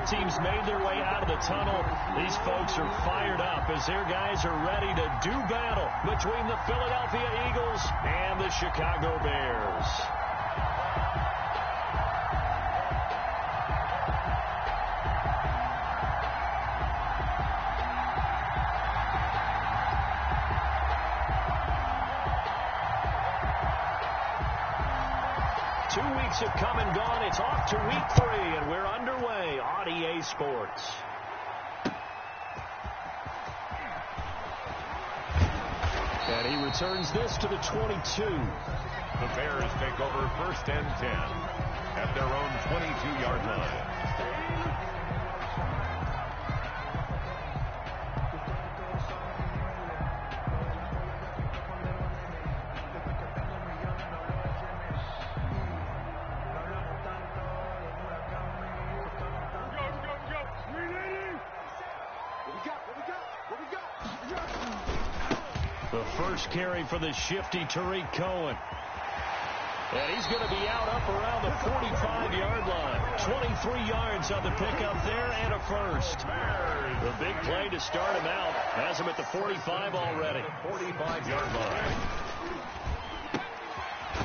teams made their way out of the tunnel. These folks are fired up as their guys are ready to do battle between the Philadelphia Eagles and the Chicago Bears. Have come and gone. It's off to week 3, and we're underway on EA Sports. And he returns this to the 22. The Bears take over 1st and 10 at their own 22-yard line. First carry for the shifty Tariq Cohen. And he's going to be up around the 45-yard line. 23 yards on the pickup there and a first. The big play to start him out has him at the 45 already. 45-yard line.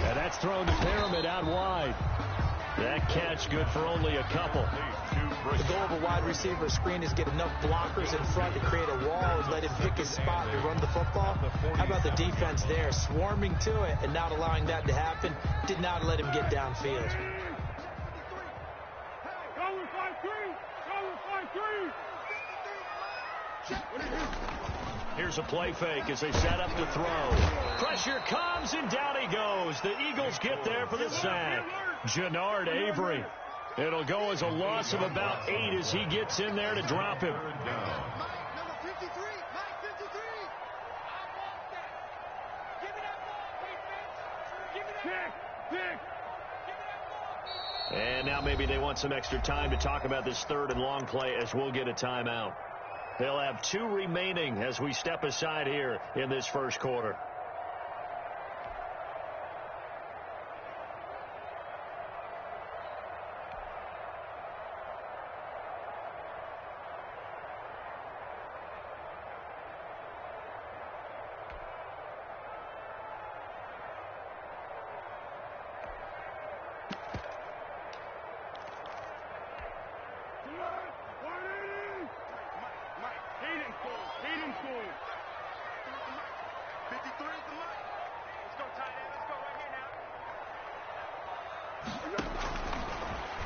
And that's thrown to Pyramid out wide. That catch good for only a couple. The goal of a wide receiver screen is get enough blockers in front to create a wall and let him pick his spot to run the football. How about the defense there, swarming to it and not allowing that to happen? Did not let him get downfield. Here's a play fake as they set up to throw. Pressure comes, and down he goes. The Eagles get there for the sack. Jannard Avery. It'll go as a loss of about 8 as he gets in there to drop him. And now maybe they want some extra time to talk about this 3rd and long play as we'll get a timeout. They'll have 2 remaining as we step aside here in this first quarter.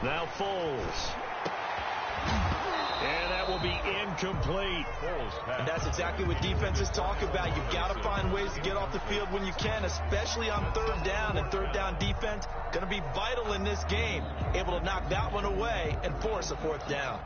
Now Foles. And that will be incomplete. And that's exactly what defenses talk about. You've got to find ways to get off the field when you can, especially on 3rd down. And 3rd down defense going to be vital in this game. Able to knock that one away and force a 4th down.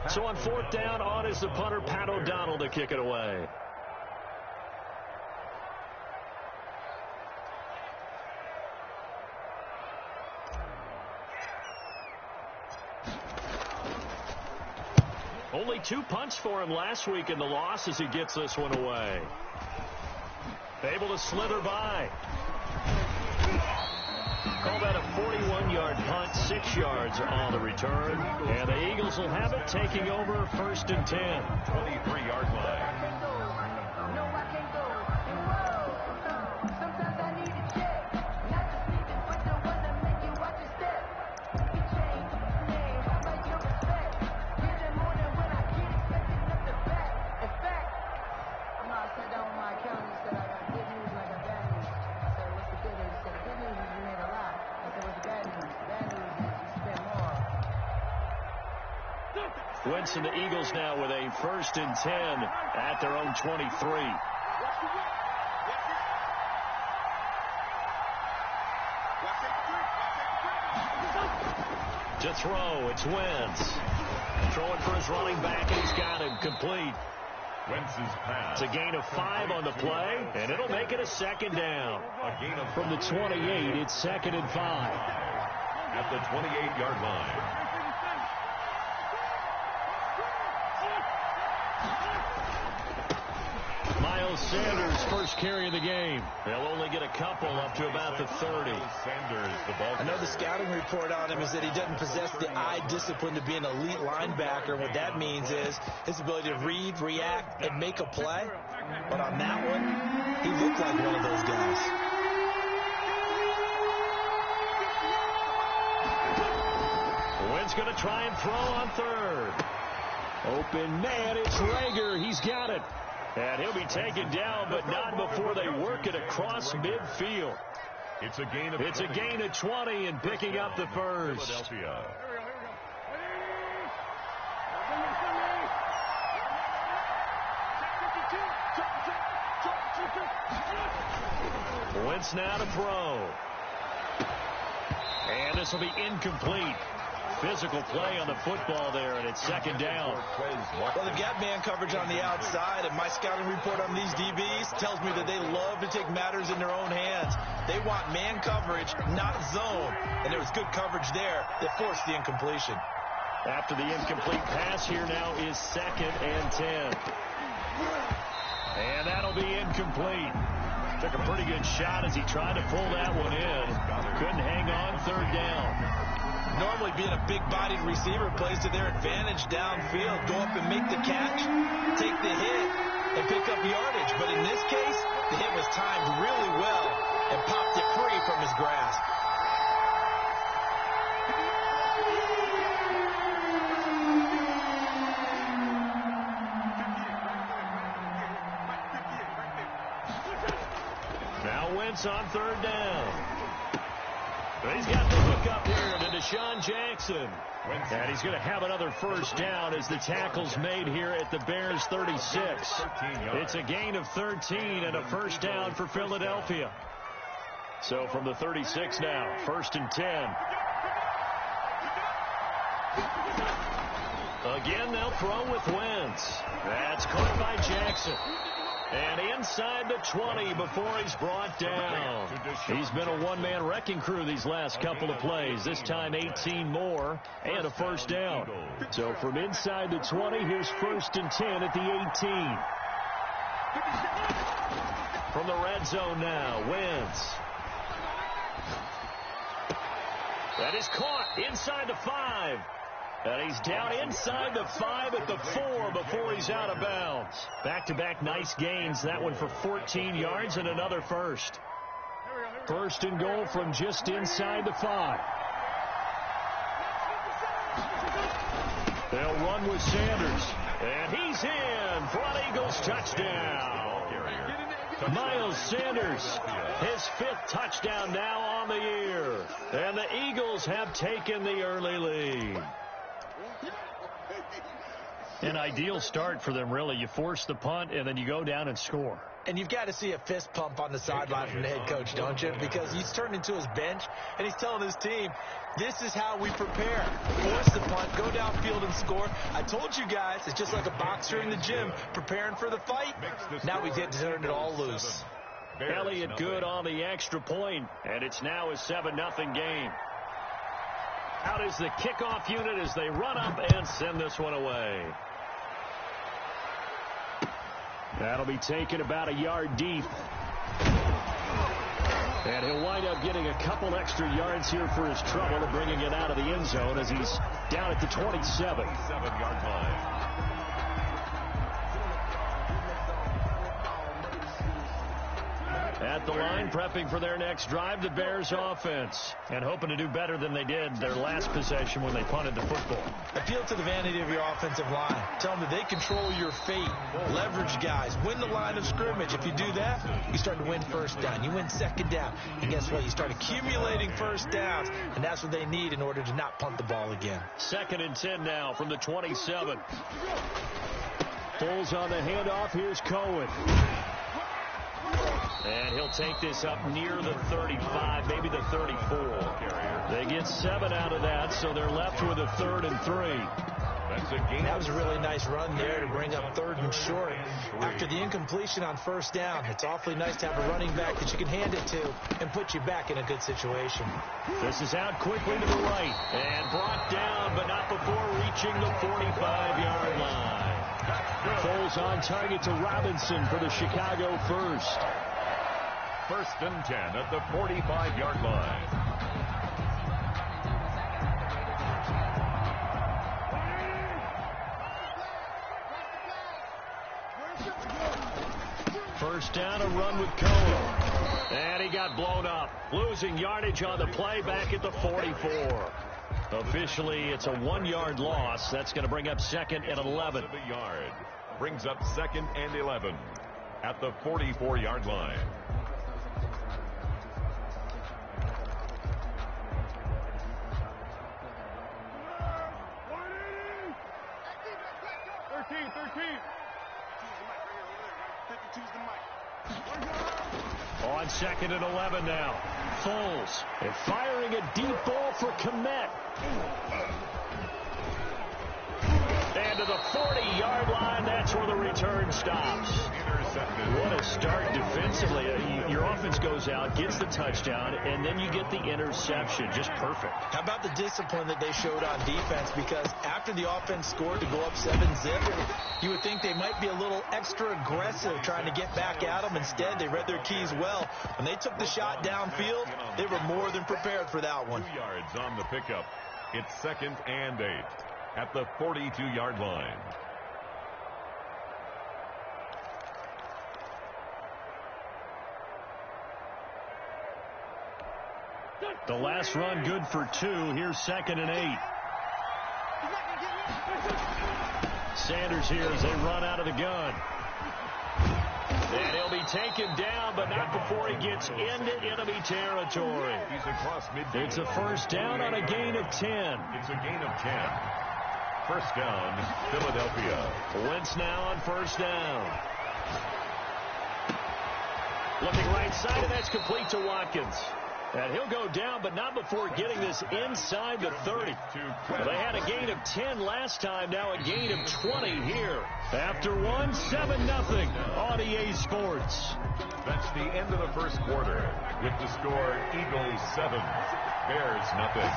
So on 4th down, on is the punter, Pat O'Donnell, to kick it away. Only 2 punts for him last week in the loss as he gets this one away. Able to slither by. Call that a 41-yard punt, 6 yards on the return. And the Eagles will have it, taking over 1st and 10. 23-yard line. Winston, the Eagles now with a 1st and 10 at their own 23. To throw, it's Wentz. Throwing for his running back, and he's got him complete. Wentz's pass. It's a gain of 5 on the play, and it'll make it a second down. From the 28, it's 2nd and 5. At the 28-yard line. Miles Sanders, first carry of the game. They'll only get a couple up to about the 30. I know the scouting report on him is that he doesn't possess the eye discipline to be an elite linebacker. What that means is his ability to read, react, and make a play. But on that one, he looked like one of those guys. Wentz going to try and throw on 3rd. Open man, it's Rager. He's got it. And he'll be taken down, but not before they work it across midfield. It's a gain of 20 and picking up the first. Philadelphia. Wentz now to throw. And this will be incomplete. Physical play on the football there, and it's 2nd down. Well, they've got man coverage on the outside, and my scouting report on these DBs tells me that they love to take matters in their own hands. They want man coverage, not zone, and there was good coverage there that forced the incompletion. After the incomplete pass, here now is 2nd and 10. And that'll be incomplete. Took a pretty good shot as he tried to pull that one in. Couldn't hang on, 3rd down. Normally being a big-bodied receiver plays to their advantage downfield. Go up and make the catch, take the hit, and pick up yardage. But in this case, the hit was timed really well and popped it free from his grasp. Now Wentz on 3rd down. He's got the hook up here to Deshaun Jackson. And he's going to have another first down as the tackle's made here at the Bears 36. It's a gain of 13 and a first down for Philadelphia. So from the 36 now, 1st and 10. Again, they'll throw with Wentz. That's caught by Jackson. And inside the 20 before he's brought down. He's been a one-man wrecking crew these last couple of plays. This time 18 more and a first down. So from inside the 20, here's 1st and 10 at the 18. From the red zone now, Wentz. That is caught inside the 5. And he's down inside the 5 at the 4 before he's out of bounds. Back-to-back nice gains. That one for 14 yards and another first. 1st and goal from just inside the 5. They'll run with Sanders. And he's in for an Eagles touchdown. Miles Sanders, his 5th touchdown now on the year. And the Eagles have taken the early lead. An ideal start for them, really. You force the punt, and then you go down and score. And you've got to see a fist pump on the sideline from the head coach, don't you? Because he's turned into his bench, and he's telling his team, this is how we prepare. Force the punt, go downfield and score. I told you guys, it's just like a boxer in the gym preparing for the fight. Now we get to turn it all loose. Elliott good on the extra point, and it's now a 7-0 game. Out is the kickoff unit as they run up and send this one away. That'll be taken about a yard deep. And he'll wind up getting a couple extra yards here for his trouble and bringing it out of the end zone as he's down at the 27. 7-yard line. At the line, prepping for their next drive, the Bears offense. And hoping to do better than they did their last possession when they punted the football. Appeal to the vanity of your offensive line. Tell them that they control your fate. Leverage guys. Win the line of scrimmage. If you do that, you start to win first down. You win 2nd down. And guess what? You start accumulating first downs. And that's what they need in order to not punt the ball again. 2nd and 10 now from the 27. Pulls on the handoff. Here's Cohen. And he'll take this up near the 35, maybe the 34. They get 7 out of that, so they're left with a 3rd and 3. That's a gain. That was a really nice run there to bring up 3rd and short. After the incompletion on 1st down, it's awfully nice to have a running back that you can hand it to and put you back in a good situation. This is out quickly to the right and brought down, but not before reaching the 45-yard line. Foles on target to Robinson for the Chicago first. 1st and 10 at the 45-yard line. First down, a run with Cohen. And he got blown up. Losing yardage on the play back at the 44. Officially, it's a 1-yard loss. That's going to bring up 2nd and 11. A yard. Brings up 2nd and 11 at the 44-yard line. On 2nd and 11 now. Foles. And firing a deep ball for Kmet. And to the 40-yard line, that's where the return stops. What a start defensively. Your offense goes out, gets the touchdown, and then you get the interception. Just perfect. How about the discipline that they showed on defense? Because after the offense scored to go up 7-zip, you would think they might be a little extra aggressive trying to get back at them. Instead, they read their keys well. When they took the shot downfield, they were more than prepared for that one. 2 yards on the pickup. It's 2nd and 8 at the 42-yard line. The last run good for 2. Here's 2nd and 8. Sanders here as they run out of the gun. And he'll be taken down, but not before he gets into enemy territory. He's across midfield. It's a first down on a gain of 10. It's a gain of 10. First down, Philadelphia. Wentz now on first down. Looking right side, and that's complete to Watkins. And he'll go down, but not before getting this inside the 30. They had a gain of 10 last time, now a gain of 20 here. After 7-0 on EA Sports. That's the end of the first quarter. With the score, Eagles 7, Bears nothing.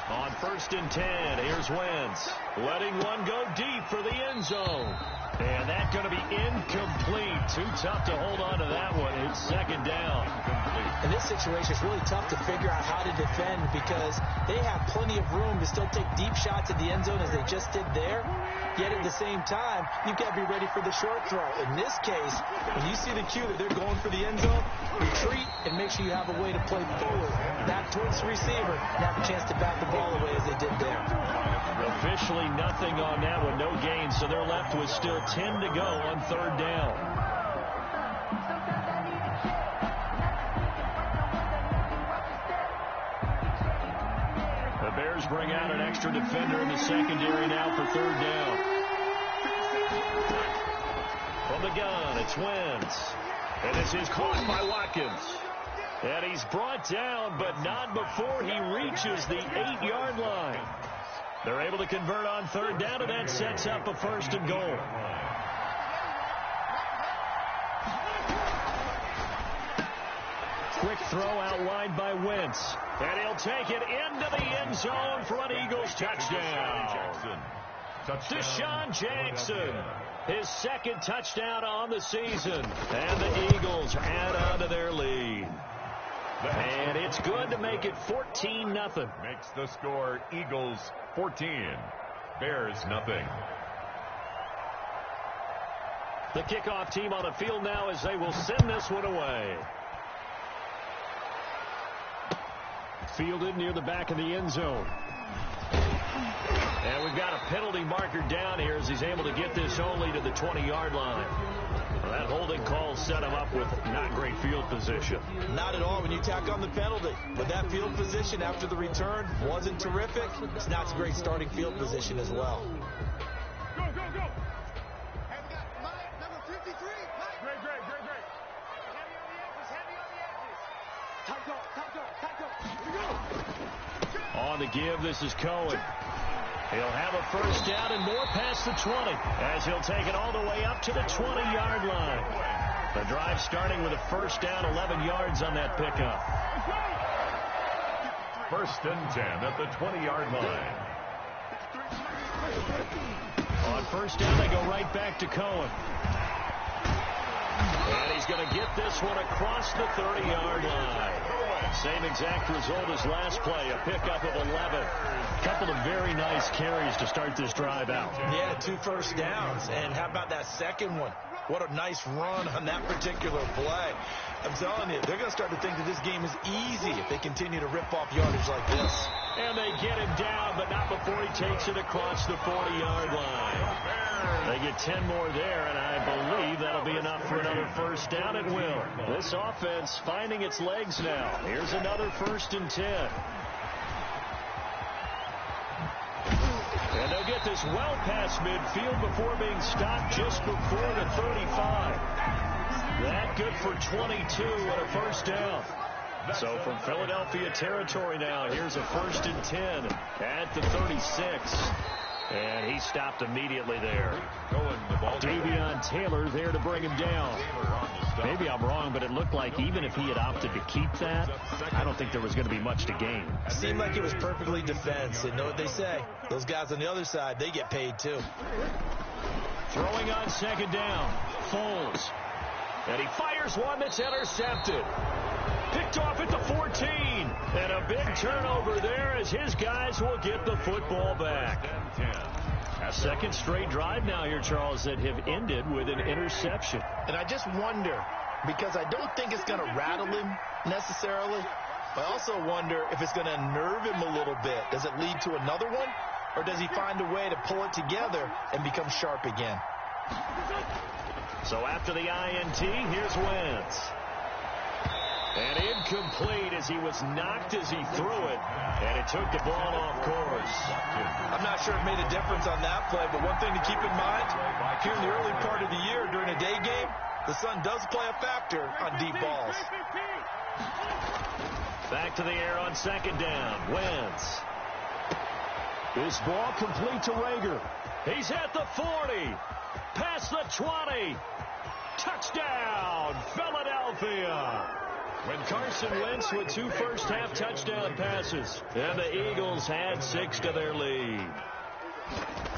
On 1st and 10, here's Wentz. Letting one go deep for the end zone. And that's going to be incomplete. Too tough to hold on to that one. It's 2nd down. In this situation, it's really tough to figure out how to defend because they have plenty of room to still take deep shots at the end zone as they just did there. Yet at the same time, you've got to be ready for the short throw. In this case, when you see the cue that they're going for the end zone, retreat and make sure you have a way to play forward, back towards the receiver, and have a chance to back the ball away as they did there. Officially nothing on that one, no gain, so they're left with still 10 to go on 3rd down. The Bears bring out an extra defender in the secondary now for 3rd down. From the gun, it's Wentz. And this is caught by Watkins. And he's brought down, but not before he reaches the 8-yard line. They're able to convert on 3rd down, and that sets up a 1st and goal. Quick throw outlined by Wentz. And he'll take it into the end zone for an Eagles touchdown. Deshaun Jackson, his 2nd touchdown on the season. And the Eagles add on to their lead. And it's good to make it 14-0. Makes the score Eagles 14, Bears nothing. The kickoff team on the field now as they will send this one away. Fielded near the back of the end zone. And we've got a penalty marker down here as he's able to get this only to the 20-yard line. Well, that holding call set him up with not great field position. Not at all when you tack on the penalty. But that field position after the return wasn't terrific. It's not a great starting field position as well. Go, go, go. Hey, we got Mike, number 53. Mike. Great. Heavy on the edges. Top go. Here we go. On the give, this is Cohen. He'll have a first down and more past the 20 as he'll take it all the way up to the 20-yard line. The drive starting with a first down, 11 yards on that pickup. First and 10 at the 20-yard line. On first down, they go right back to Cohen. And he's going to get this one across the 30-yard line. Same exact result as last play, a pickup of 11. A couple of very nice carries to start this drive out. Yeah, 2 first downs. And how about that second one? What a nice run on that particular play. I'm telling you, they're going to start to think that this game is easy if they continue to rip off yardage like this. And they get him down, but not before he takes it across the 40-yard line. They get 10 more there, and I believe that'll be enough for another first down. It will. This offense finding its legs now. Here's another first and 10. And they'll get this well past midfield before being stopped just before the 35. That good for 22 and a first down. So from Philadelphia territory now, here's a first and 10 at the 36. And he stopped immediately there. Davion Taylor there to bring him down. Maybe I'm wrong, but it looked like even if he had opted to keep that, I don't think there was going to be much to gain. It seemed like it was perfectly defense. And know what they say? Those guys on the other side, they get paid too. Throwing on second down. Foles. And he fires one that's intercepted. Picked off at the 14. And a big turnover there as his guys will get the football back. A second straight drive now here, Charles, that have ended with an interception. And I just wonder, because I don't think it's going to rattle him necessarily, but I also wonder if it's going to unnerve him a little bit. Does it lead to another one? Or does he find a way to pull it together and become sharp again? So after the INT, here's Wentz. And incomplete as he was knocked as he threw it. And it took the ball off course. I'm not sure it made a difference on that play, but one thing to keep in mind, here in the early part of the year during a day game, the sun does play a factor on deep balls. Back to the air on second down. Wentz. This ball complete to Rager. He's at the 40. Past the 20. Touchdown, Philadelphia. When Carson Wentz with 2 first-half touchdown passes, and the Eagles had 6 to their lead.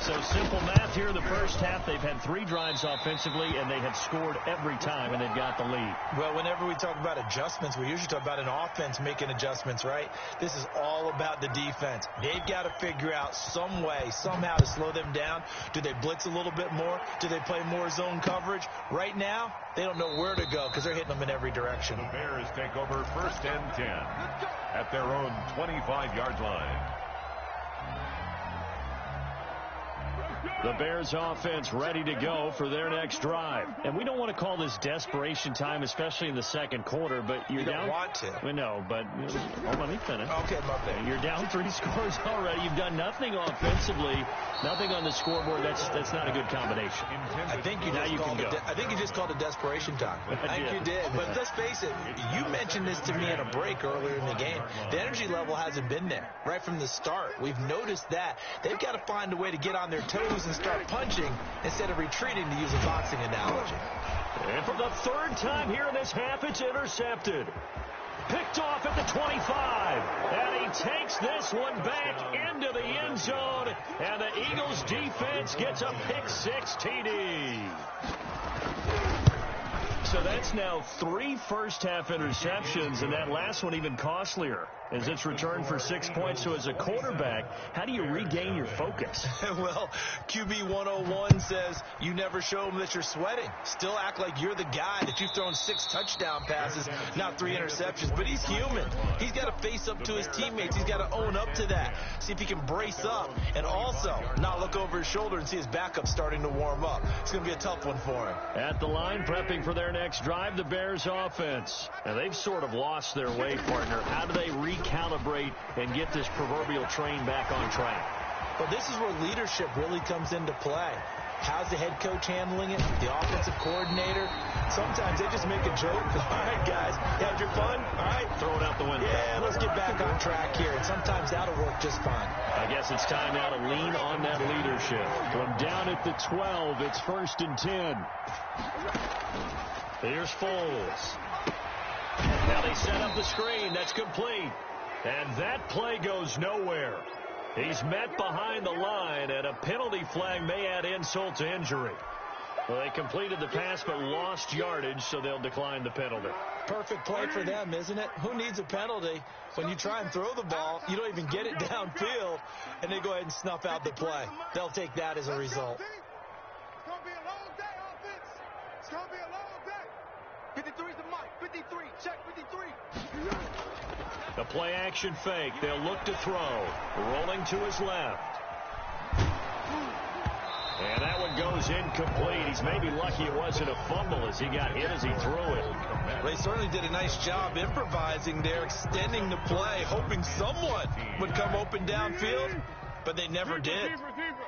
So simple math here in the first half. They've had 3 drives offensively, and they have scored every time, and they've got the lead. Well, whenever we talk about adjustments, we usually talk about an offense making adjustments, right? This is all about the defense. They've got to figure out some way, somehow to slow them down. Do they blitz a little bit more? Do they play more zone coverage? Right now, they don't know where to go because they're hitting them in every direction. The Bears take over first and 10 at their own 25-yard line. The Bears offense ready to go for their next drive. And we don't want to call this desperation time, especially in the second quarter, but you're down. You don't want to. We know, but let me finish. Okay, my bad. You're down 3 scores already. You've done nothing offensively, nothing on the scoreboard. That's not a good combination. I think you just called it desperation time. I think you did. But let's face it, you mentioned this to me in a break earlier in the game. The energy level hasn't been there right from the start. We've noticed that. They've got to find a way to get on their toes and start punching instead of retreating, to use a boxing analogy. And for the 3rd time here in this half, it's intercepted. Picked off at the 25. And he takes this one back into the end zone. And the Eagles defense gets a pick-6 TD. So that's now 3 first-half interceptions, and that last one even costlier as it's returned for 6 points. So as a quarterback, how do you regain your focus? Well, QB 101 says you never show them that you're sweating. Still act like you're the guy that you've thrown 6 touchdown passes, not 3 interceptions. But he's human. He's got to face up to his teammates. He's got to own up to that. See if he can brace up and also not look over his shoulder and see his backup starting to warm up. It's going to be a tough one for him. At the line, prepping for their next drive, the Bears offense. Now, they've sort of lost their way, partner. How do they recalibrate and get this proverbial train back on track? Well, this is where leadership really comes into play. How's the head coach handling it? The offensive coordinator? Sometimes they just make a joke. All right, guys, had your fun? All right. Throw it out the window. Yeah, let's get back on track here. And sometimes that'll work just fine. I guess it's time now to lean on that leadership. From down at the 12, it's 1st and 10. Here's Foles. Now they set up the screen. That's complete. And that play goes nowhere. He's met behind the line, and a penalty flag may add insult to injury. Well, they completed the pass but lost yardage, so they'll decline the penalty. Perfect play for them, isn't it? Who needs a penalty when you try and throw the ball, you don't even get it downfield, and they go ahead and snuff out the play. They'll take that as a result. It's going to be a long day, offense. It's going to be a long day. 53's the mic. 53. Check 53. The play action fake. They'll look to throw. Rolling to his left. And that one goes incomplete. He's maybe lucky it wasn't a fumble as he got hit as he threw it. They certainly did a nice job improvising there, extending the play, hoping someone would come open downfield, but they never did.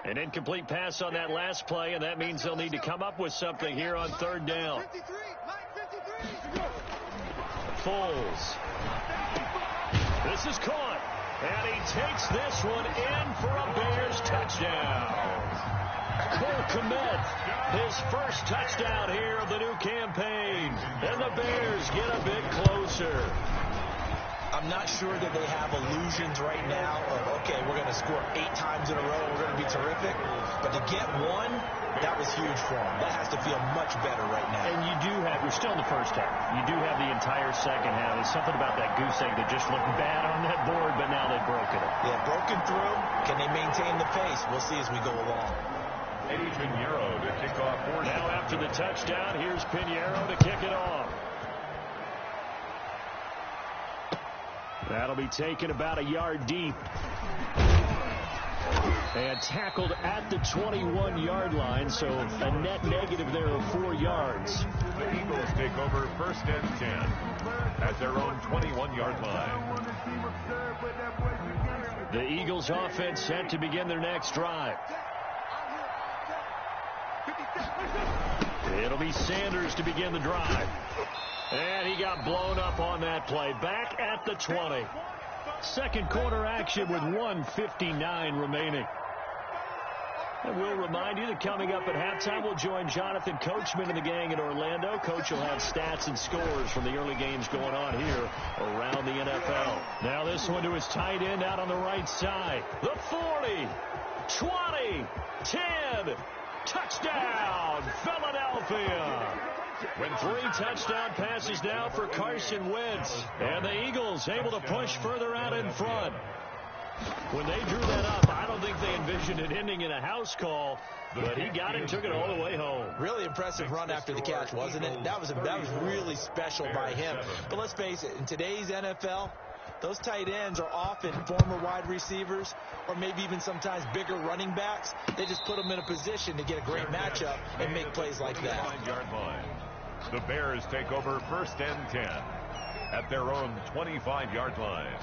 An incomplete pass on that last play, and that means they'll need to come up with something here on 3rd down. 53. Mike 53. Foles. This is caught, and he takes this one in for a Bears touchdown. Cole Kmet, his first touchdown here of the new campaign, and the Bears get a bit closer. I'm not sure that they have illusions right now of, okay, we're going to score 8 times in a row, we're going to be terrific. But to get one, that was huge for them. That has to feel much better right now. And you're still in the first half. You do have the entire second half. There's something about that goose egg that just looked bad on that board, but now they've broken it. Yeah, broken through. Can they maintain the pace? We'll see as we go along. Pinheiro to kick off for now after the touchdown, here's Pinheiro to kick it off. That'll be taken about a yard deep. And tackled at the 21-yard line, so a net negative there of 4 yards. The Eagles take over 1st and 10 at their own 21-yard line. The Eagles offense set to begin their next drive. It'll be Sanders to begin the drive. And he got blown up on that play. Back at the 20. Second quarter action with 1:59 remaining. And we'll remind you that coming up at halftime, we'll join Jonathan Coachman and the gang in Orlando. Coach will have stats and scores from the early games going on here around the NFL. Now this one to his tight end out on the right side. The 40, 20, 10, touchdown, Philadelphia. With 3 touchdown passes now for Carson Wentz. And the Eagles able to push further out in front. When they drew that up, I don't think they envisioned it ending in a house call, but he got it and took it all the way home. Really impressive run after the catch, wasn't it? That was really special by him. But let's face it, in today's NFL, those tight ends are often former wide receivers or maybe even sometimes bigger running backs. They just put them in a position to get a great matchup and make plays like that. 25-yard line. The Bears take over 1st and 10 at their own 25-yard line.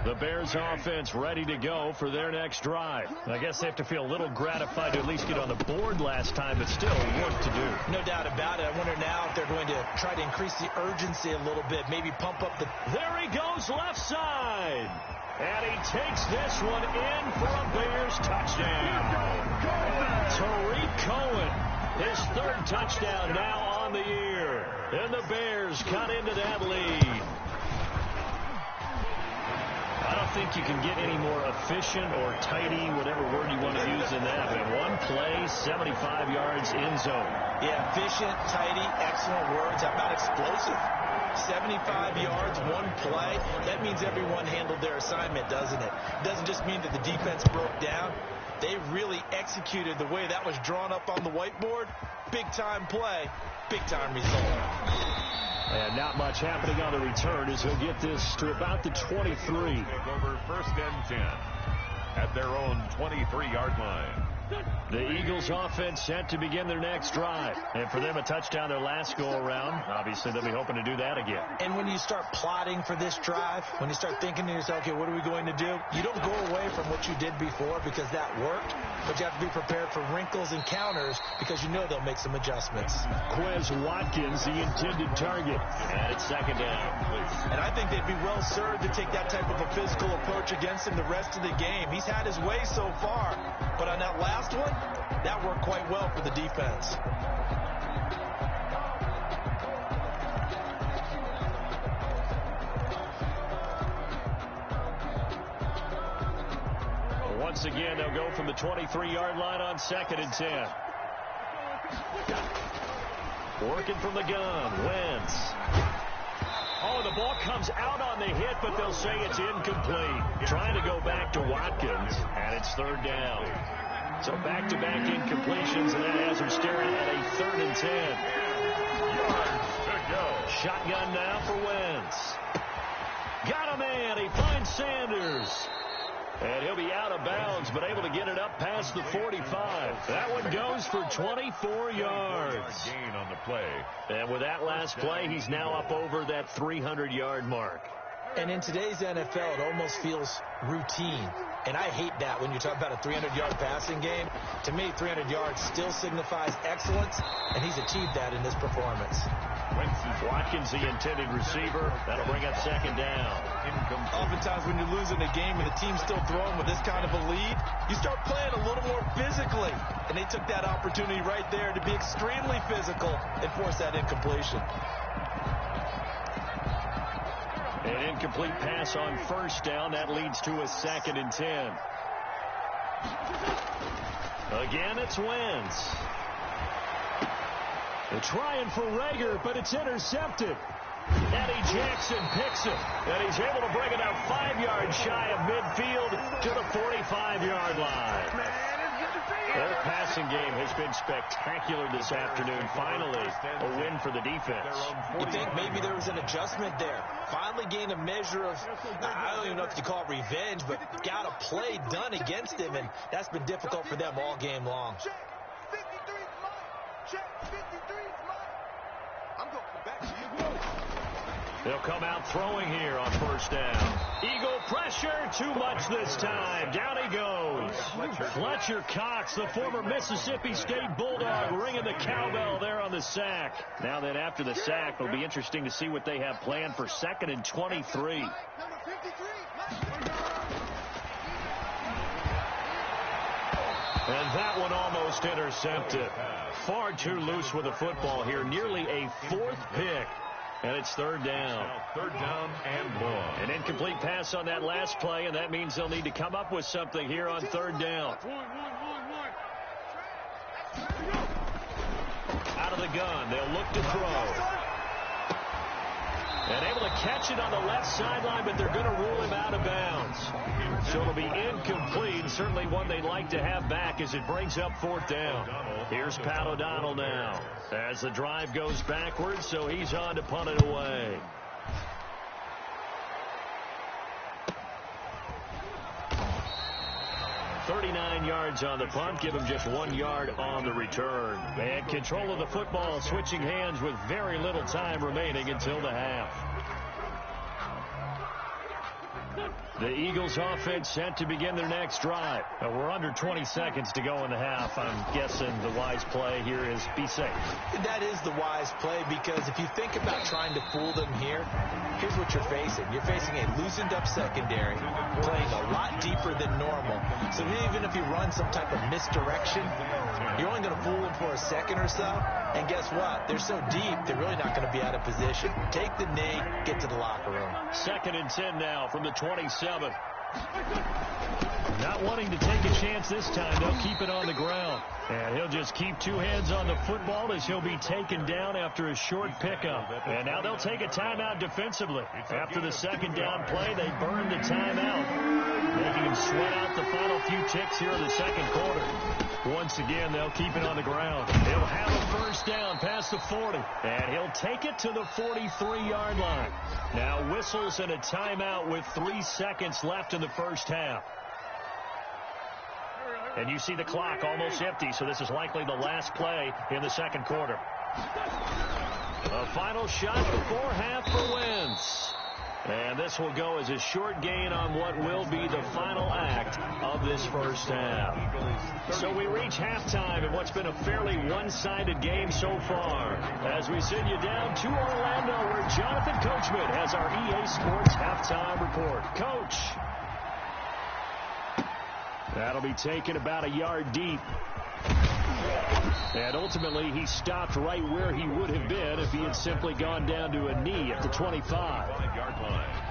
The Bears offense ready to go for their next drive. I guess they have to feel a little gratified to at least get on the board last time, but still work to do. No doubt about it. I wonder now if they're going to try to increase the urgency a little bit, maybe pump up the... There he goes left side. And he takes this one in for a Bears touchdown. Tariq Cohen, his 3rd touchdown now on the year. And the Bears cut into that lead. I don't think you can get any more efficient or tidy, whatever word you want to use in that. But one play, 75 yards in zone. Yeah, efficient, tidy, excellent words. How about explosive? 75 yards, one play. That means everyone handled their assignment, doesn't it? It doesn't just mean that the defense broke down. They really executed the way that was drawn up on the whiteboard. Big-time play, big-time result. And not much happening on the return as he'll get this to about the 23. Take over 1st and 10 at their own 23-yard line. The Eagles offense set to begin their next drive. And for them, a touchdown their last go-around. Obviously, they'll be hoping to do that again. And when you start plotting for this drive, when you start thinking to yourself, okay, what are we going to do? You don't go away from what you did before because that worked, but you have to be prepared for wrinkles and counters because you know they'll make some adjustments. Quez Watkins, the intended target. And it's second down. And I think they'd be well served to take that type of a physical approach against him the rest of the game. He's had his way so far, but on that last one, that worked quite well for the defense. Once again, they'll go from the 23-yard line on 2nd and 10. Working from the gun, Wentz. Oh, the ball comes out on the hit, but they'll say it's incomplete. Trying to go back to Watkins, and it's 3rd down. So back-to-back incompletions, and that has him staring at a 3rd and 10. Yards to go. Shotgun now for Wentz. Got a man. He finds Sanders. And he'll be out of bounds, but able to get it up past the 45. That one goes for 24 yards. Gain on the play. And with that last play, he's now up over that 300-yard mark. And in today's NFL, it almost feels routine. And I hate that when you talk about a 300-yard passing game. To me, 300 yards still signifies excellence, and he's achieved that in this performance. Watkins, the intended receiver. That'll bring up 2nd down. Oftentimes when you're losing a game and the team's still throwing with this kind of a lead, you start playing a little more physically. And they took that opportunity right there to be extremely physical and force that incompletion. An incomplete pass on 1st down. That leads to a 2nd and 10. Again, it's Wentz. They're trying for Rager, but it's intercepted. Eddie Jackson picks it, and he's able to bring it out 5 yards shy of midfield to the 45-yard line. Their passing game has been spectacular this afternoon. Finally, a win for the defense. You think maybe there was an adjustment there. Finally gained a measure of, I don't even know if you call it revenge, but got a play done against him, and that's been difficult for them all game long. They'll come out throwing here on 1st down. Eagle pressure, too much this time. Down he goes. Fletcher Cox, the former Mississippi State Bulldog, ringing the cowbell there on the sack. Now then, after the sack, it'll be interesting to see what they have planned for 2nd and 23. And that one almost intercepted. Far too loose with the football here. Nearly a 4th pick. And it's 3rd down. 3rd down and 1. An incomplete pass on that last play, and that means they'll need to come up with something here on 3rd down. Out of the gun, they'll look to throw. And able to catch it on the left sideline, but they're going to rule him out of bounds. So it'll be incomplete. Certainly one they'd like to have back as it brings up 4th down. Here's Pat O'Donnell now as the drive goes backwards, so he's on to punt it away. .39 yards on the punt, give him just 1 yard on the return. And control of the football switching hands with very little time remaining until the half. The Eagles offense set to begin their next drive. We're under 20 seconds to go in the half. I'm guessing the wise play here is be safe. That is the wise play, because if you think about trying to fool them here, here's what you're facing. You're facing a loosened up secondary, playing a lot deeper than normal. So even if you run some type of misdirection, you're only going to fool them for a second or so. And guess what? They're so deep, they're really not going to be out of position. Take the knee, get to the locker room. 2nd and 10 now from the 27. Not wanting to take a chance this time, they'll keep it on the ground. And he'll just keep 2 hands on the football as he'll be taken down after a short pickup. And now they'll take a timeout defensively. After the 2nd down play, they burn the timeout, making him sweat out the final few ticks here in the 2nd quarter. Once again, they'll keep it on the ground. He'll have a 1st down past the 40, and he'll take it to the 43-yard line. Now whistles and a timeout with 3 seconds left in the 1st half. And you see the clock almost empty, so this is likely the last play in the second quarter. A final shot before half for Wentz. And this will go as a short gain on what will be the final act of this first half. So we reach halftime in what's been a fairly one-sided game so far. As we send you down to Orlando, where Jonathan Coachman has our EA Sports halftime report. Coach. That'll be taken about a yard deep. And ultimately, he stopped right where he would have been if he had simply gone down to a knee at the 25. 5-yard line.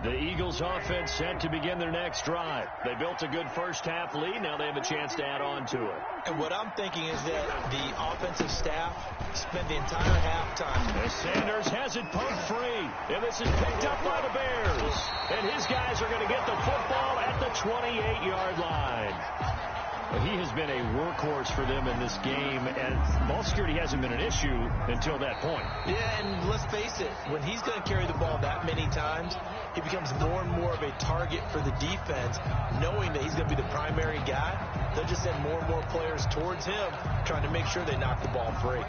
The Eagles offense set to begin their next drive. They built a good first-half lead. Now they have a chance to add on to it. And what I'm thinking is that the offensive staff spent the entire halftime. As Sanders has it poked free. And this is picked up by the Bears. And his guys are going to get the football at the 28-yard line. He has been a workhorse for them in this game, and ball security hasn't been an issue until that point. Yeah, and let's face it, when he's going to carry the ball that many times, he becomes more and more of a target for the defense, knowing that he's going to be the primary guy. They'll just send more and more players towards him, trying to make sure they knock the ball free.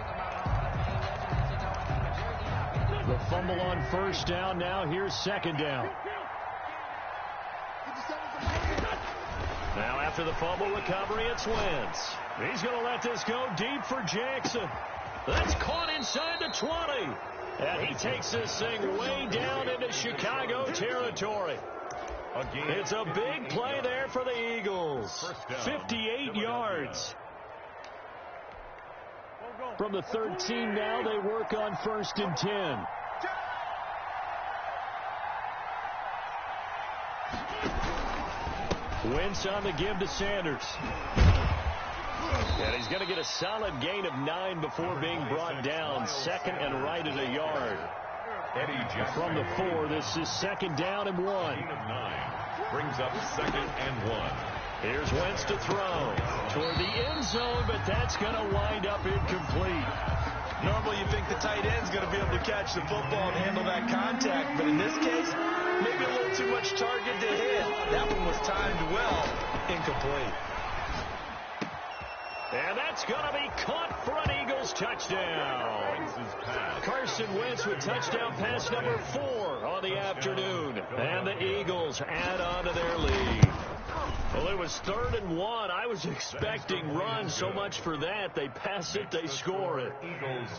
The fumble on first down. Now here's second down. Now after the fumble recovery, it's Wentz. He's going to let this go deep for Jackson. That's caught inside the 20. And he takes this thing way down into Chicago territory. It's a big play there for the Eagles. 58 yards. From the 13 now, they work on 1st and 10. Wentz on the give to Sanders. And he's going to get a solid gain of 9 before being brought down. Second and right at a yard. From the 4, this is second down and 1. Gain of 9 brings up second and 1. Here's Wentz to throw toward the end zone, but that's going to wind up incomplete. Normally you think the tight end's going to be able to catch the football and handle that contact, but in this case, maybe a little too much target to hit. That one was timed well. Incomplete. And that's going to be caught for an Eagles touchdown. Carson Wentz with touchdown pass number 4 on the afternoon. And the Eagles add on to their lead. Well, it was 3rd and 1. I was expecting runs. So much for that. They pass it, they score it.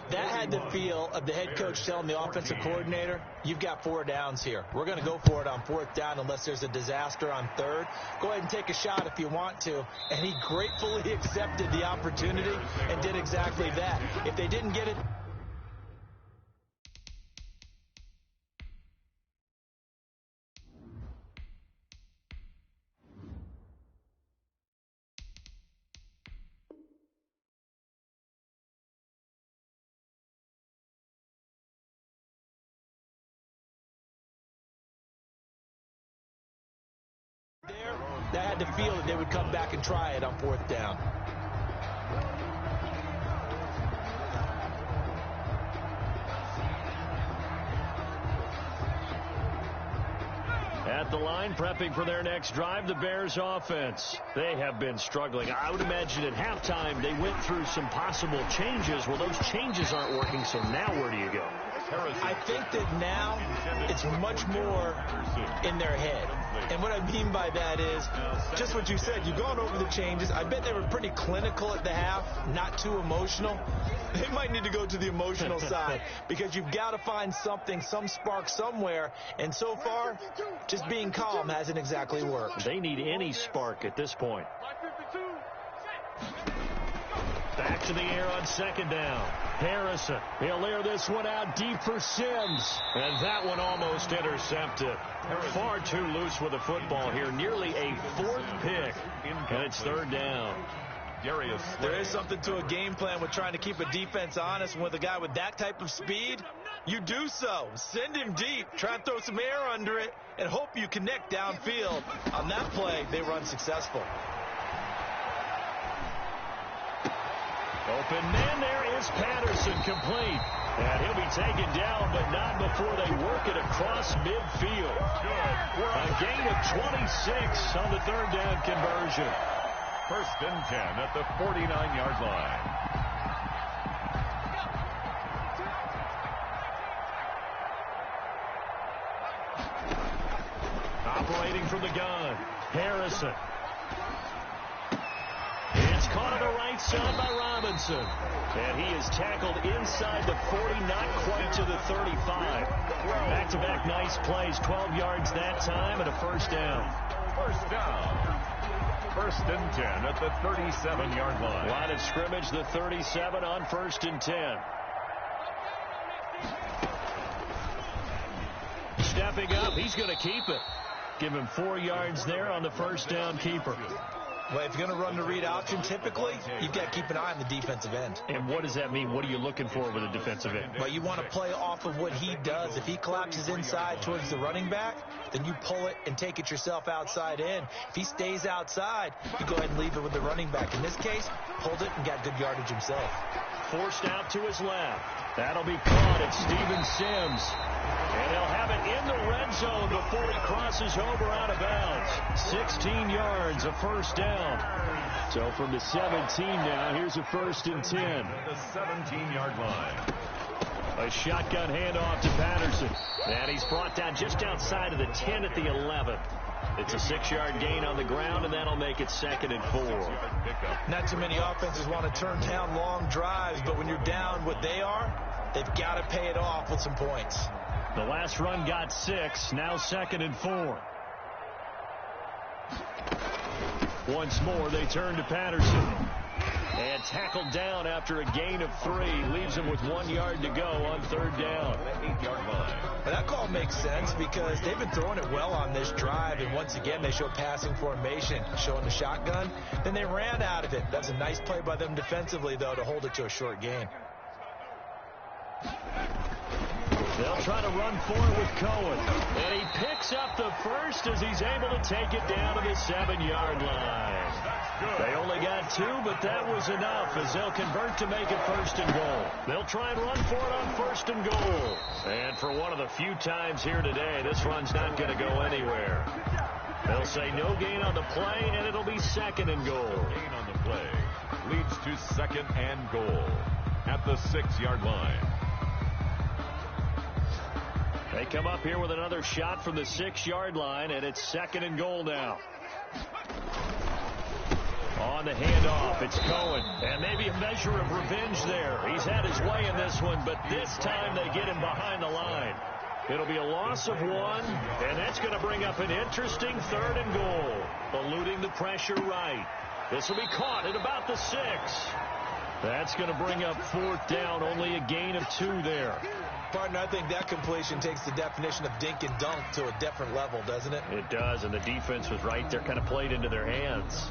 That had the feel of the head coach telling the offensive coordinator, you've got 4 downs here. We're going to go for it on 4th down unless there's a disaster on 3rd. Go ahead and take a shot if you want to. And he gratefully accepted the opportunity and did exactly that. If they didn't get it, they had to feel that they would come back and try it on 4th down. At the line, prepping for their next drive, the Bears offense. They have been struggling. I would imagine at halftime they went through some possible changes. Well, those changes aren't working, so now where do you go? I think that now it's much more in their head. And what I mean by that is just what you said. You've gone over the changes. I bet they were pretty clinical at the half, not too emotional. They might need to go to the emotional side because you've got to find something, some spark somewhere. And so far, just being calm hasn't exactly worked. They need any spark at this point. Back to the air on 2nd down. Harrison, he'll air this one out deep for Sims. And that one almost intercepted. Far too loose with the football here. Nearly a 4th pick. And it's 3rd down. There is something to a game plan with trying to keep a defense honest. And with a guy with that type of speed, you do so. Send him deep. Try and throw some air under it and hope you connect downfield. On that play, they run successful. Open man, there is Patterson, complete. And he'll be taken down, but not before they work it across midfield. A gain of 26 on the third down conversion. First and 10 at the 49-yard line. Operating from the gun, Harrison. It's caught on the right side by Robinson. And he is tackled inside the 40, not quite to the 35. Back-to-back nice plays, 12 yards that time, and a first down. First down. First and 10 at the 37-yard line. Line of scrimmage, the 37 on first and 10. Stepping up, he's going to keep it. Give him 4 yards there on the first down keeper. Well, if you're going to run the read option, typically, you've got to keep an eye on the defensive end. And what does that mean? What are you looking for with a defensive end? Well, you want to play off of what he does. If he collapses inside towards the running back, then you pull it and take it yourself outside in. If he stays outside, you go ahead and leave it with the running back. In this case, pulled it and got good yardage himself. Forced out to his left. That'll be caught at Steven Sims. And they'll have it in the red zone before he crosses over out of bounds. 16 yards, a first down. So from the 17 now, here's a first and 10. The 17-yard line. A shotgun handoff to Patterson. And he's brought down just outside of the 10 at the 11. It's a 6-yard gain on the ground, and that'll make it 2nd and 4. Not too many offenses want to turn down long drives, but when you're down what they are, they've got to pay it off with some points. The last run got 6, now 2nd and 4. Once more, they turn to Patterson. And tackled down after a gain of 3. Leaves him with 1 yard to go on third down. The 8-yard line. Well, that call makes sense because they've been throwing it well on this drive. And once again, they show passing formation, showing the shotgun. Then they ran out of it. That's a nice play by them defensively, though, to hold it to a short gain. They'll try to run for it with Cohen. And he picks up the first as he's able to take it down to the 7-yard line. They only got 2, but that was enough as they'll convert to make it 1st and goal. They'll try and run for it on 1st and goal. And for one of the few times here today, this run's not going to go anywhere. They'll say no gain on the play, and it'll be 2nd and goal. Gain on the play leads to 2nd and goal at the 6-yard line. They come up here with another shot from the 6-yard line, and it's 2nd and goal now. On the handoff, it's Cohen. And maybe a measure of revenge there. He's had his way in this one, but this time they get him behind the line. It'll be a loss of 1, and that's going to bring up an interesting 3rd and goal. Eluding the pressure right. This will be caught at about the 6. That's going to bring up 4th down, only a gain of 2 there. Partner, I think that completion takes the definition of dink and dunk to a different level, doesn't it? It does, and the defense was right there, kind of played into their hands.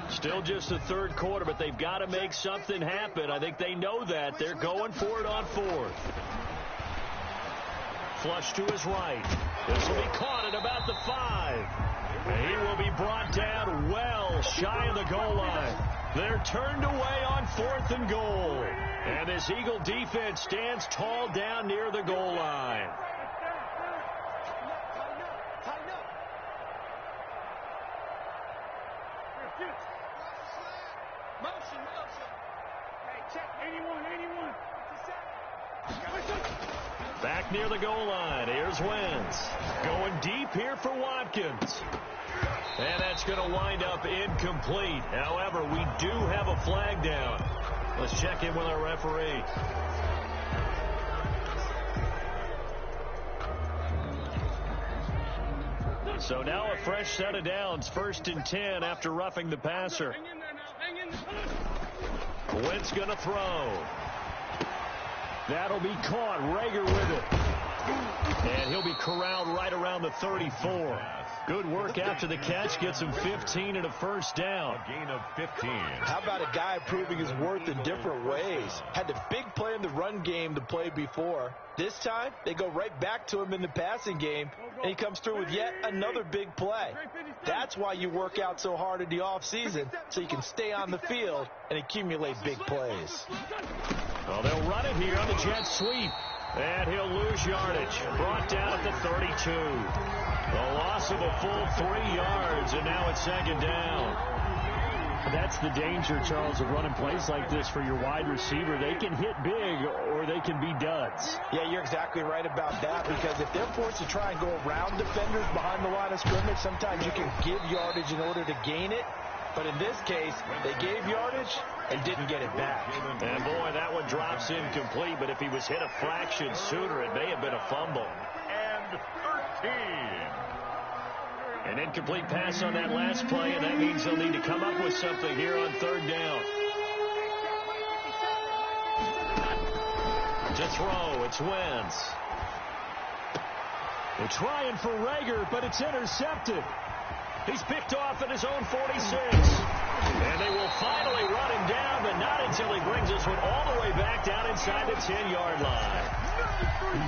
Still just the 3rd quarter, but they've got to make something happen. I think they know that. They're going for it on 4th. Flush to his right. This will be caught at about the 5. And he will be brought down well shy of the goal line. They're turned away on 4th and goal. And this Eagle defense stands tall down near the goal line. Back near the goal line. Here's Wentz. Going deep here for Watkins. And that's going to wind up incomplete. However, we do have a flag down. Let's check in with our referee. So now a fresh set of downs. 1st and 10 after roughing the passer. Wentz going to throw. That'll be caught. Rager with it. And he'll be corralled right around the 34. Good work after the catch. Gets him 15 and a first down. A gain of 15. How about a guy proving his worth in different ways? Had the big play in the run game the play before. This time, they go right back to him in the passing game, and he comes through with yet another big play. That's why you work out so hard in the offseason, so you can stay on the field and accumulate big plays. Well, they'll run it here on the jet sweep. And he'll lose yardage. Brought down at the 32. A loss of a full 3 yards, and now it's second down. That's the danger, Charles, of running plays like this for your wide receiver. They can hit big or they can be duds. Yeah, you're exactly right about that, because if they're forced to try and go around defenders behind the line of scrimmage, sometimes you can give yardage in order to gain it. But in this case, they gave yardage and didn't get it back. And, boy, that one drops incomplete, but if he was hit a fraction sooner, it may have been a fumble. And 13. An incomplete pass on that last play, and that means they'll need to come up with something here on third down. To throw, it's Wentz. They're trying for Rager, but it's intercepted. He's picked off at his own 46. And they will finally run him down, but not until he brings this one all the way back down inside the 10-yard line.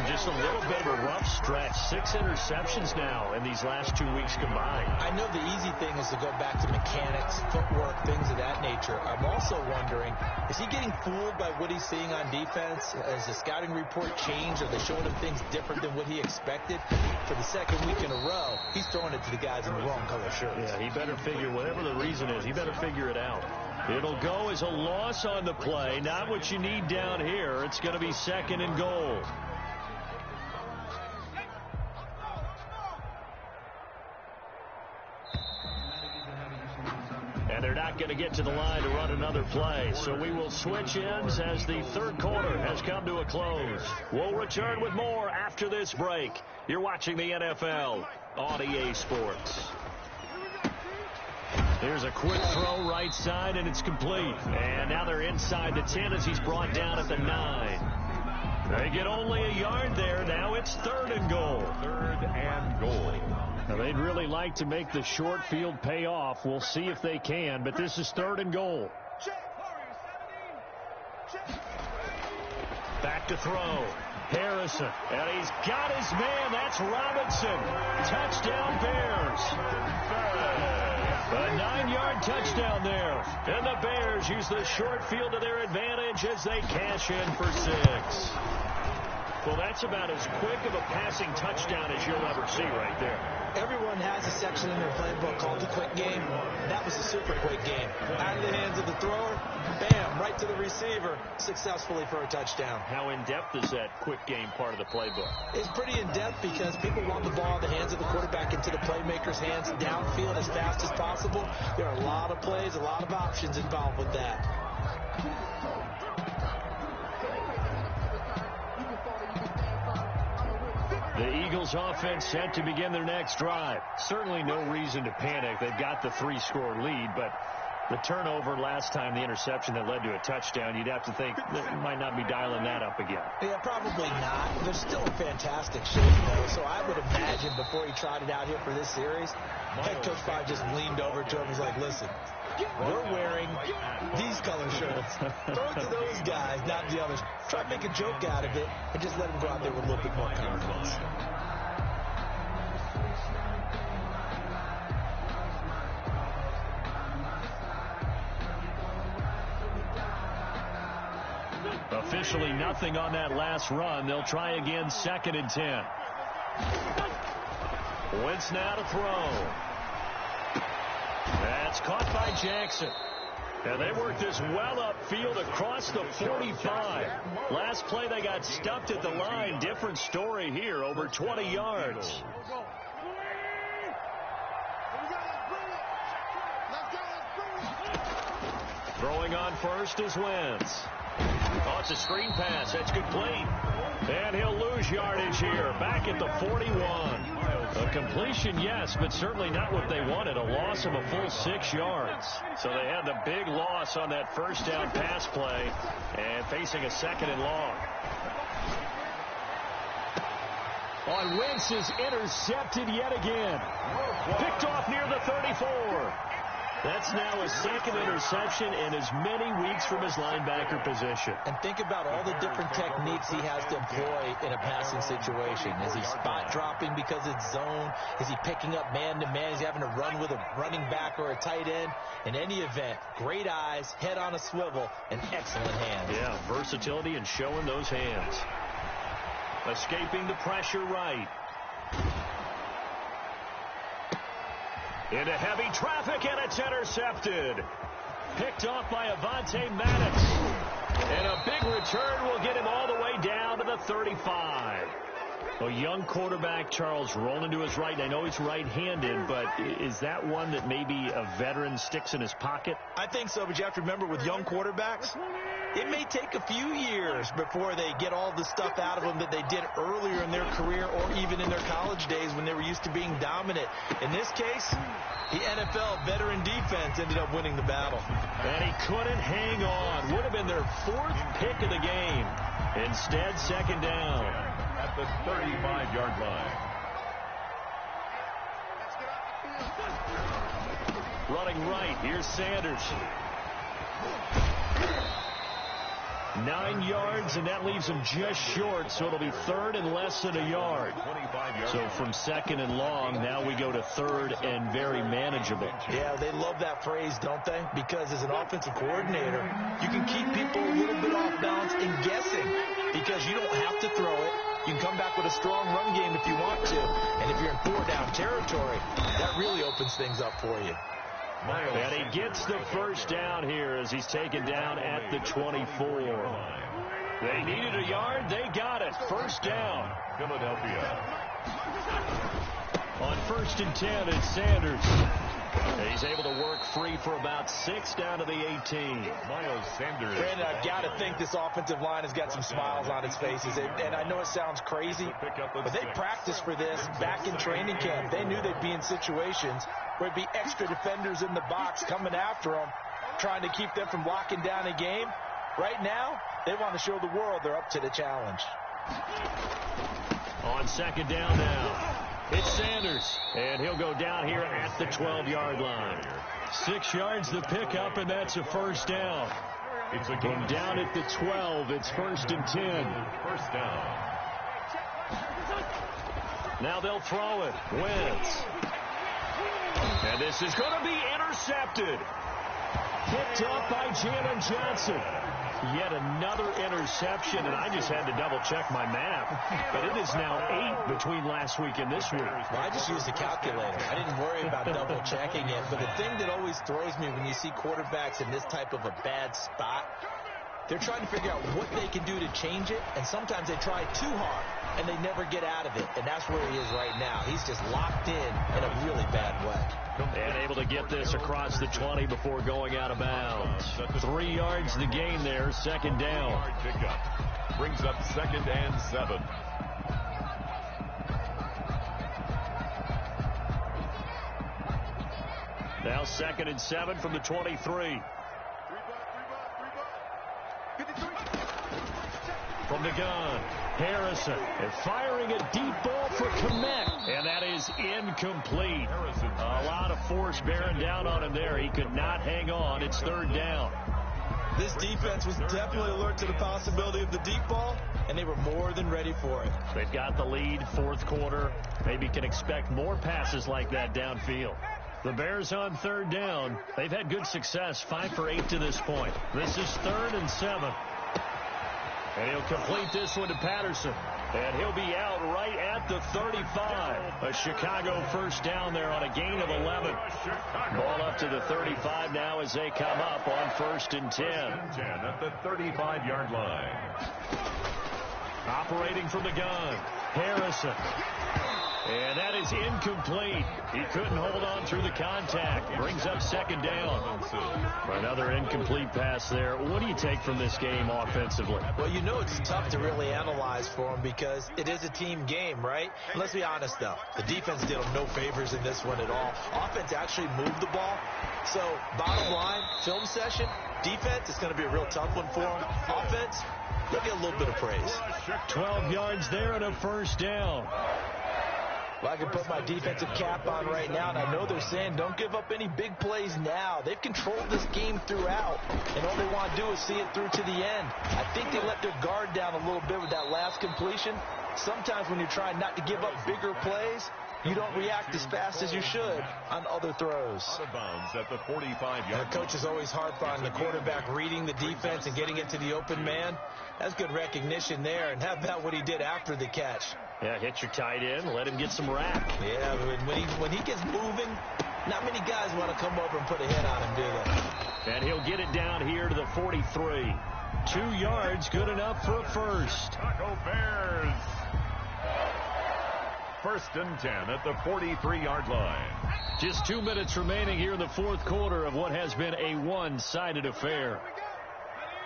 Just a little bit of a rough stretch. 6 interceptions now in these last 2 weeks combined. I know the easy thing is to go back to mechanics, footwork, things of that nature. I'm also wondering, is he getting fooled by what he's seeing on defense? Has the scouting report changed? Are they showing him things different than what he expected? For the second week in a row, he's throwing it to the guys in the wrong color shirts. Yeah, he better figure, whatever the reason is, he better figure it out. It'll go as a loss on the play. Not what you need down here. It's going to be second and goal. And they're not going to get to the line to run another play. So we will switch ends as the third quarter has come to a close. We'll return with more after this break. You're watching the NFL on EA Sports. Here's a quick throw right side, and it's complete. And now they're inside the 10 as he's brought down at the 9. They get only a yard there. Now it's third and goal. Third and goal. Now they'd really like to make the short field pay off. We'll see if they can, but this is third and goal. Back to throw. Harrison, and he's got his man. That's Robinson. Touchdown Bears. A 9-yard touchdown there. And the Bears use the short field to their advantage as they cash in for 6. Well, that's about as quick of a passing touchdown as you'll ever see right there. Everyone has a section in their playbook called the quick game. That was a super quick game. Out of the hands of the thrower, bam, right to the receiver, successfully for a touchdown. How in-depth is that quick game part of the playbook? It's pretty in-depth because people want the ball in the hands of the quarterback into the playmaker's hands downfield as fast as possible. There are a lot of plays, a lot of options involved with that. The Eagles offense set to begin their next drive. Certainly no reason to panic. They've got the 3-score lead, but the turnover last time, the interception that led to a touchdown, you'd have to think that might not be dialing that up again. Yeah, probably not. They're still in fantastic shape, though, so I would imagine before he tried it out here for this series, head coach probably just leaned over to him and was like, listen, we're wearing these color shirts. Throw it to those guys, not the others. Try to make a joke out of it and just let them go out there with a little bit more confidence. Officially nothing on that last run. They'll try again, second and 10. Wentz now to throw. That's caught by Jackson. And they worked this well upfield across the 45. Last play they got stumped at the line. Different story here, over 20 yards. Throwing on first is Wentz. Oh, it's a screen pass. That's complete. And he'll lose yardage here. Back at the 41. A completion, yes, but certainly not what they wanted. A loss of a full 6 yards. So they had the big loss on that first down pass play and facing a second and long. on Wentz is intercepted yet again. Picked off near the 34. That's now a second interception in as many weeks from his linebacker position. And think about all the different techniques he has to employ in a passing situation. Is he spot dropping because it's zone? Is he picking up man-to-man? Is he having to run with a running back or a tight end? In any event, great eyes, head on a swivel, and excellent hands. Yeah, versatility and showing those hands. Escaping the pressure right. Into heavy traffic, and it's intercepted. Picked off by Avonte Maddox. And a big return will get him all the way down to the 35. A young quarterback, Charles, rolling to his right. And I know he's right-handed, but is that one that maybe a veteran sticks in his pocket? I think so, but you have to remember with young quarterbacks, it may take a few years before they get all the stuff out of them that they did earlier in their career or even in their college days when they were used to being dominant. In this case, the NFL veteran defense ended up winning the battle. And he couldn't hang on. Would have been their fourth pick of the game. Instead, second down. At the 35-yard line. Running right, here's Sanders. 9 yards, and that leaves him just short, so it'll be third and less than a yard. So from second and long, now we go to third and very manageable. Yeah, they love that phrase, don't they? Because as an offensive coordinator, you can keep people a little bit off balance and guessing because you don't have to throw it. You can come back with a strong run game if you want to. And if you're in 4-down territory, that really opens things up for you. And he gets the first down here as he's taken down at the 24. They needed a yard. They got it. First down. Philadelphia. On 1st and 10, it's Sanders. He's able to work free for about 6 down to the 18. Miles Sanders. Brandon, I've got to think this offensive line has got some smiles on its faces. And I know it sounds crazy, but they practiced for this back in training camp. They knew they'd be in situations where it'd be extra defenders in the box coming after them, trying to keep them from locking down a game. Right now, they want to show the world they're up to the challenge. On second down now, it's Sanders, and he'll go down here at the 12-yard line. 6 yards to pick up, and that's a first down. It's a From down at the 12, it's 1st and 10. First down. Now they'll throw it. Wentz. And this is going to be intercepted. Picked up by Jalen Johnson. Yet another interception, and I just had to double-check my math. But it is now 8 between last week and this week. Well, I just used a calculator. I didn't worry about double-checking it. But the thing that always throws me when you see quarterbacks in this type of a bad spot, they're trying to figure out what they can do to change it, and sometimes they try too hard, and they never get out of it. And that's where he is right now. He's just locked in a really bad way. And able to get this across the 20 before going out of bounds. 3 yards to gain there, second down. Brings up 2nd and 7. Now 2nd and 7 from the 23. From the gun, Harrison, and firing a deep ball for Kmet, and that is incomplete. A lot of force bearing down on him there. He could not hang on. It's 3rd down. This defense was definitely alert to the possibility of the deep ball, and they were more than ready for it. They've got the lead, 4th quarter. Maybe can expect more passes like that downfield. The Bears on 3rd down. They've had good success, 5 for 8 to this point. This is 3rd and 7. And he'll complete this one to Patterson. And he'll be out right at the 35. A Chicago first down there on a gain of 11. Ball up to the 35 now as they come up on 1st and 10. At the 35-yard line. Operating from the gun, Harrison. And that is incomplete. He couldn't hold on through the contact. Brings up 2nd down. Another incomplete pass there. What do you take from this game offensively? Well, you know it's tough to really analyze for them because it is a team game, right? And let's be honest, though. The defense did them no favors in this one at all. Offense actually moved the ball. So, bottom line, film session, Defense, it's going to be a real tough one for them. Offense, they'll get a little bit of praise. 12 yards there and a first down. Well, I can put my defensive cap on right now, and I know they're saying don't give up any big plays now. They've controlled this game throughout, and all they want to do is see it through to the end. I think they let their guard down a little bit with that last completion. Sometimes when you're trying not to give up bigger plays, you don't react as fast as you should on other throws. Out of bounds at the 45-yard. The coach is always harp on the quarterback reading the defense and getting into the open man. That's good recognition there. And how about what he did after the catch? Yeah, hit your tight end, let him get some rack. Yeah, when he gets moving, not many guys want to come over and put a hit on him, do they? And he'll get it down here to the 43. 2 yards, good enough for a first. Taco Bears. First and 10 at the 43-yard line. Just 2 minutes remaining here in the fourth quarter of what has been a one-sided affair.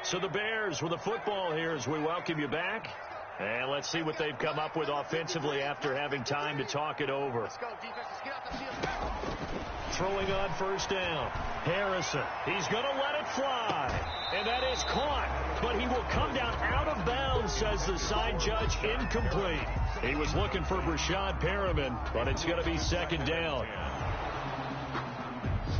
So the Bears with the football here as we welcome you back. And let's see what they've come up with offensively after having time to talk it over. Let's go, defense. Let's get out the field. Throwing on first down. Harrison. He's going to let it fly. And that is caught. But he will come down out of bounds, says the side judge. Incomplete. He was looking for Brashad Perriman, but it's going to be second down.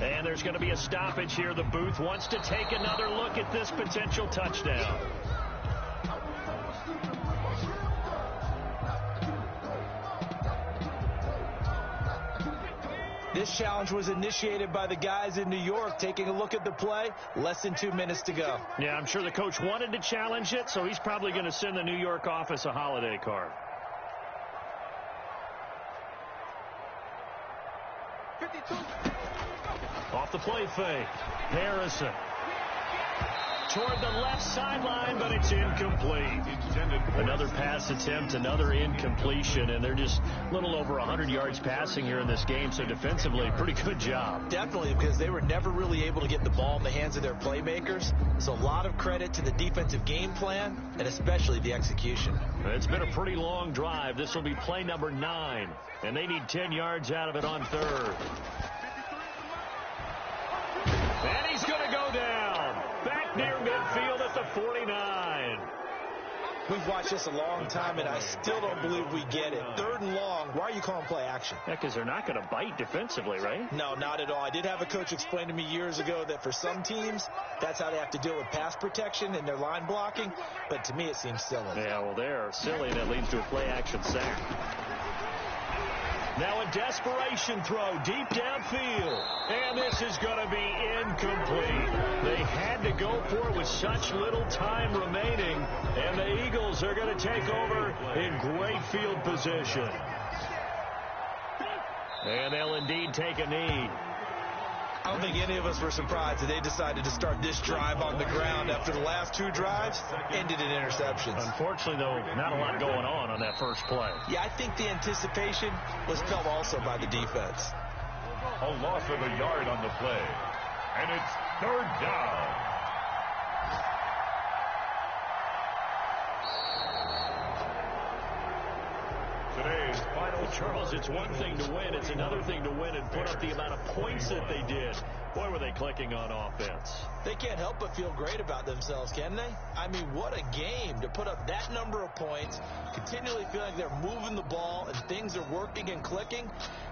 And there's going to be a stoppage here. The booth wants to take another look at this potential touchdown. This challenge was initiated by the guys in New York. Taking a look at the play, less than 2 minutes to go. Yeah, I'm sure the coach wanted to challenge it, so he's probably going to send the New York office a holiday card. 52. Off the play fake. Harrison. Toward the left sideline, but it's incomplete. Another pass attempt, another incompletion, and they're just a little over 100 yards passing here in this game, so defensively, pretty good job. Definitely, because they were never really able to get the ball in the hands of their playmakers, so a lot of credit to the defensive game plan, and especially the execution. It's been a pretty long drive. This will be play number 9, and they need 10 yards out of it on third. And he's going to go down. Back near midfield at the 49. We've watched this a long time, and I still don't believe we get it. Third and long, why are you calling play action? Yeah, because they're not going to bite defensively, right? No, not at all. I did have a coach explain to me years ago that for some teams, that's how they have to deal with pass protection and their line blocking, but to me it seems silly. Yeah, well, they're silly, and it leads to a play action sack. Now a desperation throw deep downfield. And this is going to be incomplete. They had to go for it with such little time remaining. And the Eagles are going to take over in great field position. And they'll indeed take a knee. I don't think any of us were surprised that they decided to start this drive on the ground after the last 2 drives ended in interceptions. Unfortunately, though, not a lot going on that first play. Yeah, I think the anticipation was felt also by the defense. A loss of a yard on the play. And it's third down. Today's final. Charles, it's one thing to win. It's another thing to win and put up the amount of points that they did. Boy, were they clicking on offense. They can't help but feel great about themselves, can they? I mean, what a game to put up that number of points, continually feeling like they're moving the ball and things are working and clicking.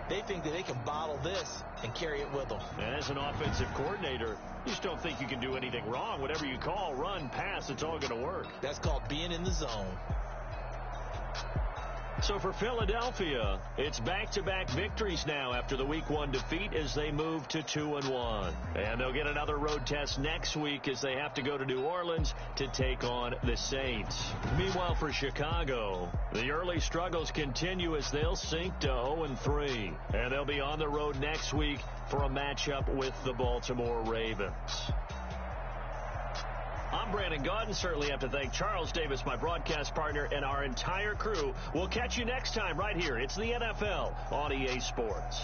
They think that they can bottle this and carry it with them. And as an offensive coordinator, you just don't think you can do anything wrong. Whatever you call, run, pass, it's all going to work. That's called being in the zone. So for Philadelphia, it's back-to-back victories now after the Week 1 defeat as they move to 2-1. And they'll get another road test next week as they have to go to New Orleans to take on the Saints. Meanwhile, for Chicago, the early struggles continue as they'll sink to 0-3. And they'll be on the road next week for a matchup with the Baltimore Ravens. I'm Brandon Gaudin. Certainly have to thank Charles Davis, my broadcast partner, and our entire crew. We'll catch you next time right here. It's the NFL on EA Sports.